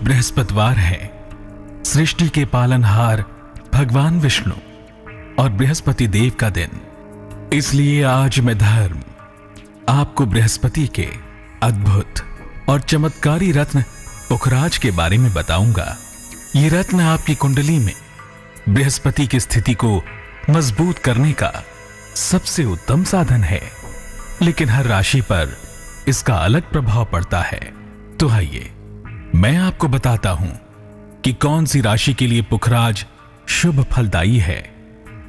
बृहस्पतिवार है। सृष्टि के पालनहार भगवान विष्णु और बृहस्पति देव का दिन। इसलिए आज मैं धर्म आपको बृहस्पति के अद्भुत और चमत्कारी रत्न पुखराज के बारे में बताऊंगा। ये रत्न आपकी कुंडली में बृहस्पति की स्थिति को मजबूत करने का सबसे उत्तम साधन है, लेकिन हर राशि पर इसका अलग प्रभाव पड़ता है। तो आइए मैं आपको बताता हूं कि कौन सी राशि के लिए पुखराज शुभ फलदायी है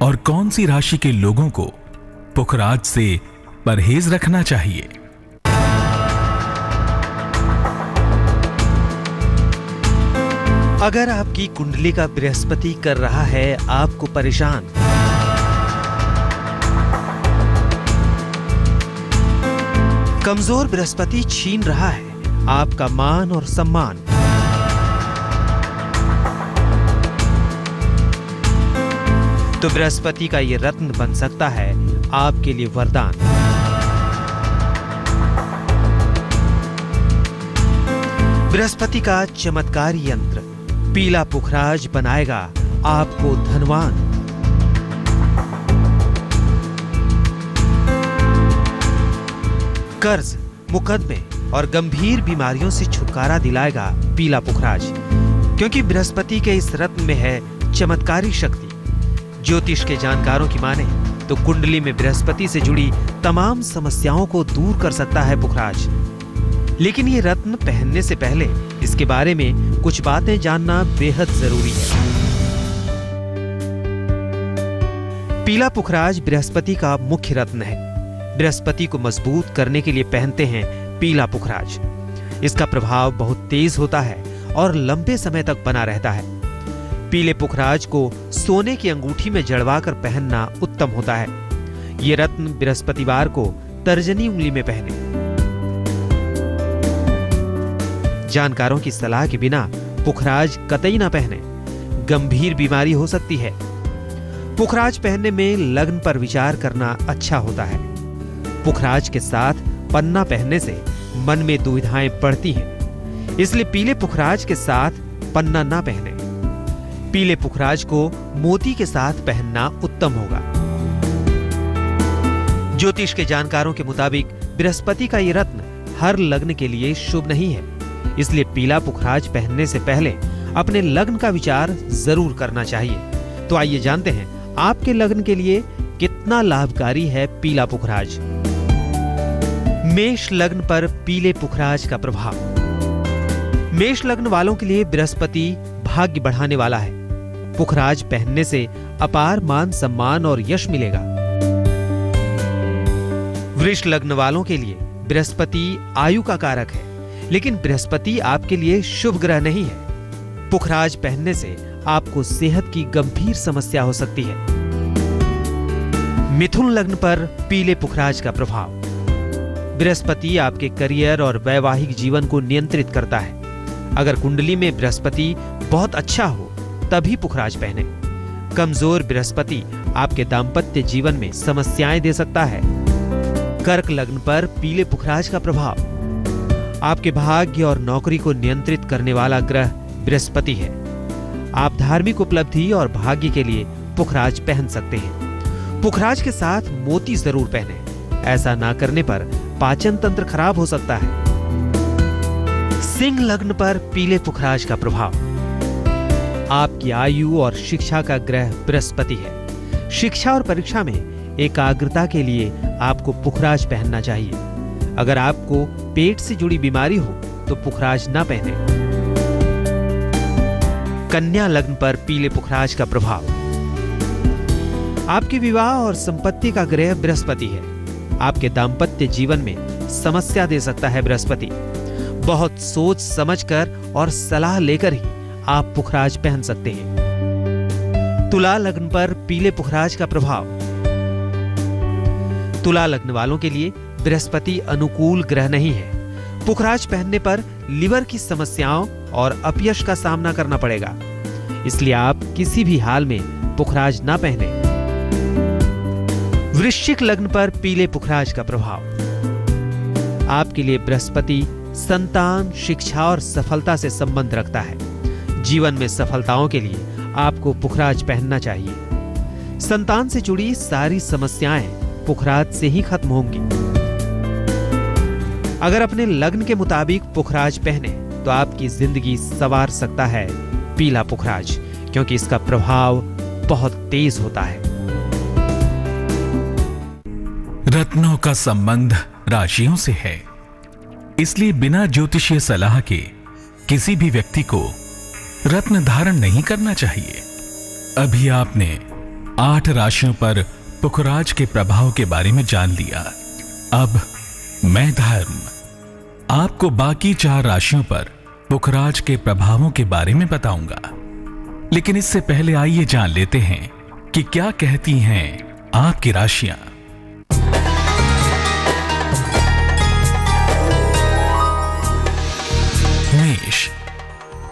और कौन सी राशि के लोगों को पुखराज से परहेज रखना चाहिए। अगर आपकी कुंडली का बृहस्पति कर रहा है आपको परेशान, कमजोर बृहस्पति छीन रहा है आपका मान और सम्मान, तो बृहस्पति का यह रत्न बन सकता है आपके लिए वरदान। बृहस्पति का चमत्कारी यंत्र पीला पुखराज बनाएगा आपको धनवान। कर्ज, मुकदमे और गंभीर बीमारियों से छुटकारा दिलाएगा पीला पुखराज, क्योंकि बृहस्पति के इस रत्न में है चमत्कारी शक्ति। ज्योतिष के जानकारों की माने तो कुंडली में बृहस्पति से जुड़ी तमाम समस्याओं को दूर कर सकता है पुखराज। लेकिन ये रत्न पहनने से पहले इसके बारे में कुछ बातें जानना बेहद जरूरी है। पीला पुखराज बृहस्पति का मुख्य रत्न है। बृहस्पति को मजबूत करने के लिए पहनते हैं पीला पुखराज। इसका प्रभाव बहुत तेज होता है और लंबे समय तक बना रहता है। पीले पुखराज को सोने की अंगूठी में जड़वाकर पहनना उत्तम होता है। ये रत्न बृहस्पतिवार को तर्जनी उंगली में पहने। जानकारों की सलाह के बिना पुखराज कतई ना पहने, गंभीर बीमारी हो सकती है। पुखराज पहनने में लग्न पर विचार करना अच्छा होता है। पुखराज के साथ पन्ना पहनने से मन में दुविधाएं बढ़ती हैं, इसलिए पीले पुखराज के साथ पन्ना ना पहने। पीले पुखराज को मोती के साथ पहनना उत्तम होगा। ज्योतिष के जानकारों के मुताबिक बृहस्पति का यह रत्न हर लग्न के लिए शुभ नहीं है, इसलिए पीला पुखराज पहनने से पहले अपने लग्न का विचार जरूर करना चाहिए। तो आइए जानते हैं आपके लग्न के लिए कितना लाभकारी है पीला पुखराज। मेष लग्न पर पीले पुखराज का प्रभाव। मेष लग्न वालों के लिए बृहस्पति भाग्य बढ़ाने वाला है। पुखराज पहनने से अपार मान सम्मान और यश मिलेगा। वृष लग्न वालों के लिए बृहस्पति आयु का कारक है, लेकिन बृहस्पति आपके लिए शुभ ग्रह नहीं है। पुखराज पहनने से आपको सेहत की गंभीर समस्या हो सकती है। मिथुन लग्न पर पीले पुखराज का प्रभाव। बृहस्पति आपके करियर और वैवाहिक जीवन को नियंत्रित करता है। अगर कुंडली में बृहस्पति बहुत अच्छा हो तभी पुखराज पहने। कमजोर बृहस्पति आपके दांपत्य जीवन में समस्याएं दे सकता है। कर्क लग्न पर पीले पुखराज का प्रभाव। आपके भाग्य और नौकरी को नियंत्रित करने वाला ग्रह बृहस्पति है। आप धार्मिक उपलब्धि और भाग्य के लिए पुखराज पहन सकते हैं। पुखराज के साथ मोती जरूर पहने। ऐसा ना करने पर पाचन तंत्र खराब हो सकता है। सिंह लग्न पर पीले पुखराज का प्रभाव। आपकी आयु और शिक्षा का ग्रह बृहस्पति है। शिक्षा और परीक्षा में एकाग्रता के लिए आपको पुखराज पहनना चाहिए। अगर आपको पेट से जुड़ी बीमारी हो तो पुखराज ना पहने। कन्या लग्न पर पीले पुखराज का प्रभाव। आपके विवाह और संपत्ति का ग्रह बृहस्पति है। आपके दांपत्य जीवन में समस्या दे सकता है बृहस्पति। बहुत सोच समझकर और सलाह लेकर ही आप पुखराज पहन सकते हैं। तुला लग्न पर पीले पुखराज का प्रभाव। तुला लग्न वालों के लिए बृहस्पति अनुकूल ग्रह नहीं है। पुखराज पहनने पर लिवर की समस्याओं और अपयश का सामना करना पड़ेगा, इसलिए आप किसी भी हाल में पुखराज ना पहने। वृश्चिक लग्न पर पीले पुखराज का प्रभाव। आपके लिए बृहस्पति संतान, शिक्षा और सफलता से संबंध रखता है। जीवन में सफलताओं के लिए आपको पुखराज पहनना चाहिए। संतान से जुड़ी सारी समस्याएं पुखराज से ही खत्म होंगी। अगर अपने लग्न के मुताबिक पुखराज पहने तो आपकी जिंदगी संवार सकता है पीला पुखराज, क्योंकि इसका प्रभाव बहुत तेज होता है। रत्नों का संबंध राशियों से है, इसलिए बिना ज्योतिषीय सलाह के किसी भी व्यक्ति को रत्न धारण नहीं करना चाहिए। अभी आपने 8 राशियों पर पुखराज के प्रभाव के बारे में जान लिया। अब मैं धर्म आपको बाकी 4 राशियों पर पुखराज के प्रभावों के बारे में बताऊंगा। लेकिन इससे पहले आइए जान लेते हैं कि क्या कहती हैं आपकी राशियां। मेष,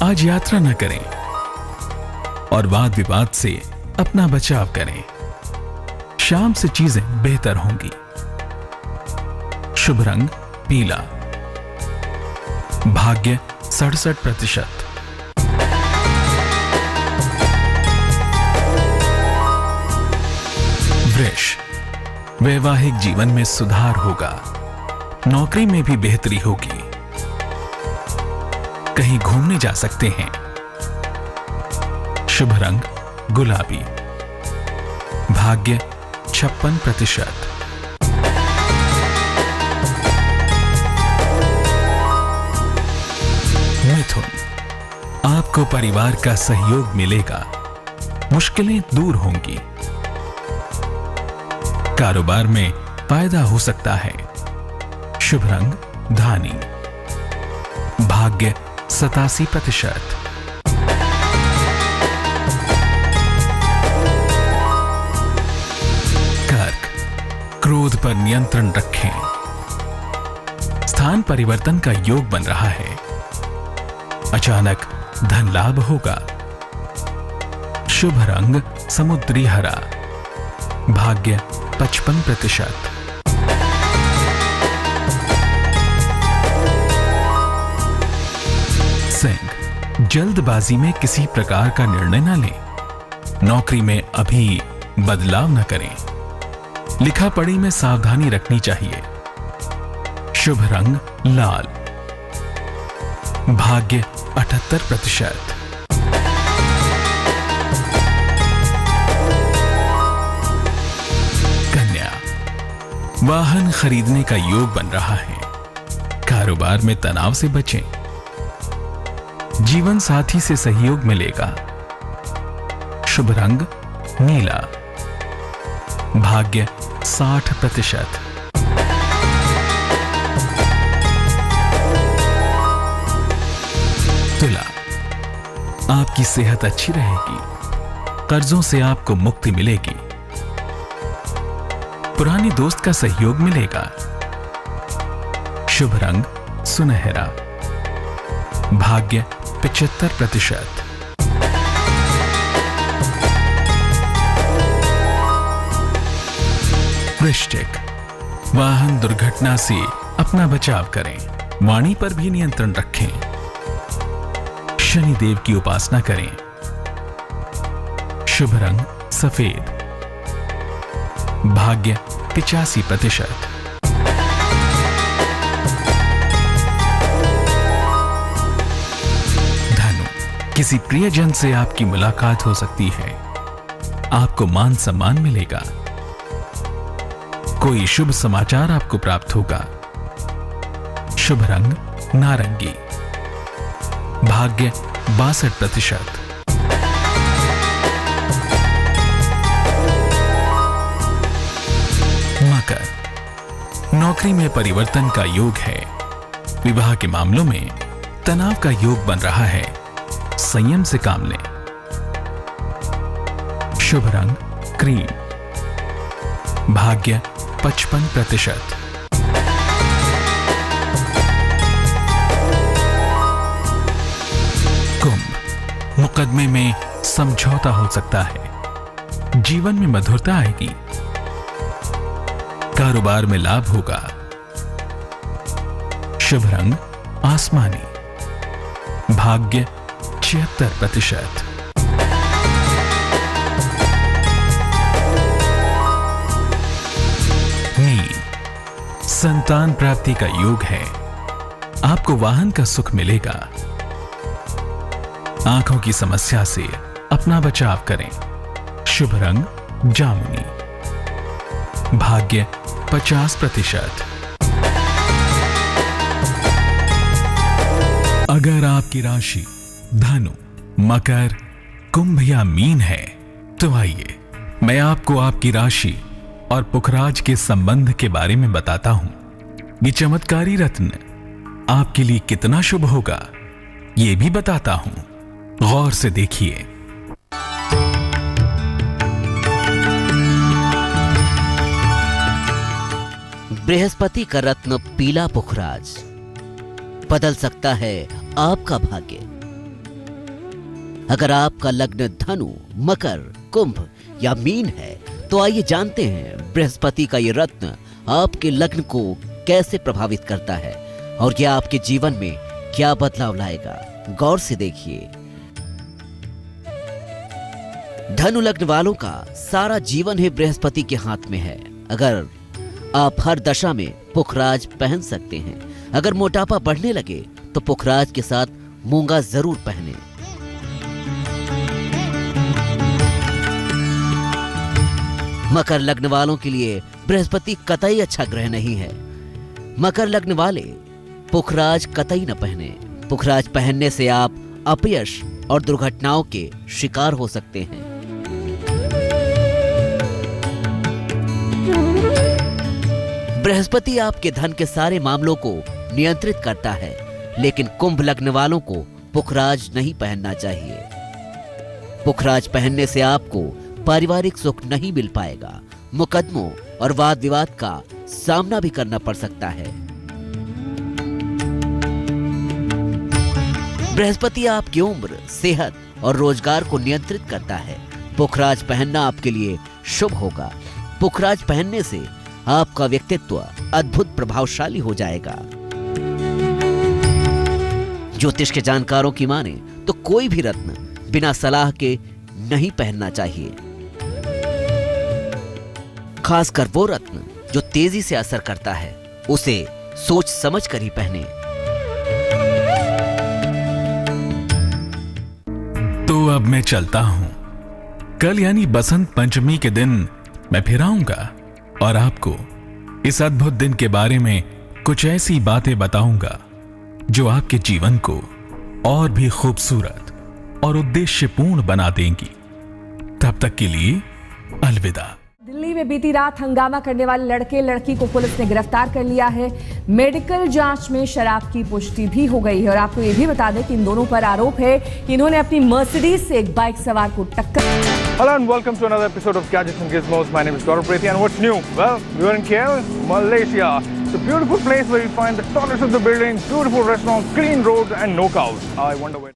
आज यात्रा न करें और वाद विवाद से अपना बचाव करें। शाम से चीजें बेहतर होंगी। शुभ रंग पीला। भाग्य 67%। वृष, वैवाहिक जीवन में सुधार होगा। नौकरी में भी बेहतरी होगी। कहीं घूमने जा सकते हैं। शुभ रंग गुलाबी। भाग्य 56%। मिथुन, आपको परिवार का सहयोग मिलेगा। मुश्किलें दूर होंगी। कारोबार में फायदा हो सकता है। शुभ रंग धानी। भाग्य 87%। कर्क, क्रोध पर नियंत्रण रखें। स्थान परिवर्तन का योग बन रहा है। अचानक धन लाभ होगा। शुभ रंग समुद्री हरा। भाग्य 55%। सिंह, जल्दबाजी में किसी प्रकार का निर्णय न लें। नौकरी में अभी बदलाव न करें। लिखा पढ़ी में सावधानी रखनी चाहिए। शुभ रंग लाल। भाग्य 78%। कन्या, वाहन खरीदने का योग बन रहा है। कारोबार में तनाव से बचें। जीवन साथी से सहयोग मिलेगा। शुभ रंग नीला। भाग्य 60%। तुला, आपकी सेहत अच्छी रहेगी। कर्जों से आपको मुक्ति मिलेगी। पुरानी दोस्त का सहयोग मिलेगा। शुभ रंग सुनहरा। भाग्य 75%। वृश्चिक, वाहन दुर्घटना से अपना बचाव करें। वाणी पर भी नियंत्रण रखें। शनिदेव की उपासना करें। शुभ रंग सफेद। भाग्य 85%। धनु, किसी प्रियजन से आपकी मुलाकात हो सकती है। आपको मान सम्मान मिलेगा। कोई शुभ समाचार आपको प्राप्त होगा। शुभ रंग नारंगी। भाग्य 62%। मकर, नौकरी में परिवर्तन का योग है। विवाह के मामलों में तनाव का योग बन रहा है। संयम से काम लें। शुभ रंग क्रीम। भाग्य 55%। कुंभ, मुकदमे में समझौता हो सकता है। जीवन में मधुरता आएगी। कारोबार में लाभ होगा। शुभ रंग आसमानी। भाग्य 76%। मीन, संतान प्राप्ति का योग है। आपको वाहन का सुख मिलेगा। आंखों की समस्या से अपना बचाव करें। शुभ रंग जामुनी। भाग्य 50%। अगर आपकी राशि धनु, मकर, कुंभ या मीन है तो आइए मैं आपको आपकी राशि और पुखराज के संबंध के बारे में बताता हूं। ये चमत्कारी रत्न आपके लिए कितना शुभ होगा ये भी बताता हूं। गौर से देखिए। बृहस्पति का रत्न पीला पुखराज बदल सकता है आपका भाग्य। अगर आपका लग्न धनु, मकर, कुंभ या मीन है तो आइए जानते हैं बृहस्पति का ये रत्न आपके लग्न को कैसे प्रभावित करता है और यह आपके जीवन में क्या बदलाव लाएगा। गौर से देखिए। धनु लग्न वालों का सारा जीवन ही बृहस्पति के हाथ में है। अगर आप हर दशा में पुखराज पहन सकते हैं। अगर मोटापा बढ़ने लगे तो पुखराज के साथ मूंगा जरूर पहने। मकर लग्न वालों के लिए बृहस्पति कतई अच्छा ग्रह नहीं है। मकर लग्न वाले पुखराज कतई न पहने। पुखराज पहनने से आप अपयश और दुर्घटनाओं के शिकार हो सकते हैं। बृहस्पति आपके धन के सारे मामलों को नियंत्रित करता है, लेकिन कुंभ लग्न वालों को पुखराज नहीं पहनना चाहिए। पुखराज पहनने से आपको पारिवारिक सुख नहीं मिल पाएगा। मुकदमों और वाद विवाद का सामना भी करना पड़ सकता है। बृहस्पति आपकी उम्र, सेहत और रोजगार को नियंत्रित करता है। पुखराज पहनना आपके लिए शुभ होगा। पुखराज पहनने से आपका व्यक्तित्व अद्भुत प्रभावशाली हो जाएगा। ज्योतिष के जानकारों की माने तो कोई भी रत्न बिना सलाह के नहीं पहनना चाहिए। खासकर वो रत्न जो तेजी से असर करता है, उसे सोच समझ कर ही पहने। तो अब मैं चलता हूं। कल यानी बसंत पंचमी के दिन मैं फिर आऊंगा और आपको इस अद्भुत दिन के बारे में कुछ ऐसी बातें बताऊंगा जो आपके जीवन को और भी खूबसूरत और उद्देश्यपूर्ण बना देंगी। तब तक के लिए अलविदा। दिल्ली में बीती रात हंगामा करने वाले लड़के लड़की को पुलिस ने गिरफ्तार कर लिया है। मेडिकल जांच में शराब की पुष्टि भी हो गई है और आपको ये भी बता दें कि इन दोनों पर आरोप है कि इन्होंने अपनी मर्सिडीज से एक बाइक सवार को टक्कर। Hello and welcome to another episode of Gadgets and Gizmos. My name is Gaurav Prethi and what's new? Well, we are in KL, Malaysia. It's a beautiful place where you find the tallest of the buildings, beautiful restaurants, clean roads and no cows. I wonder where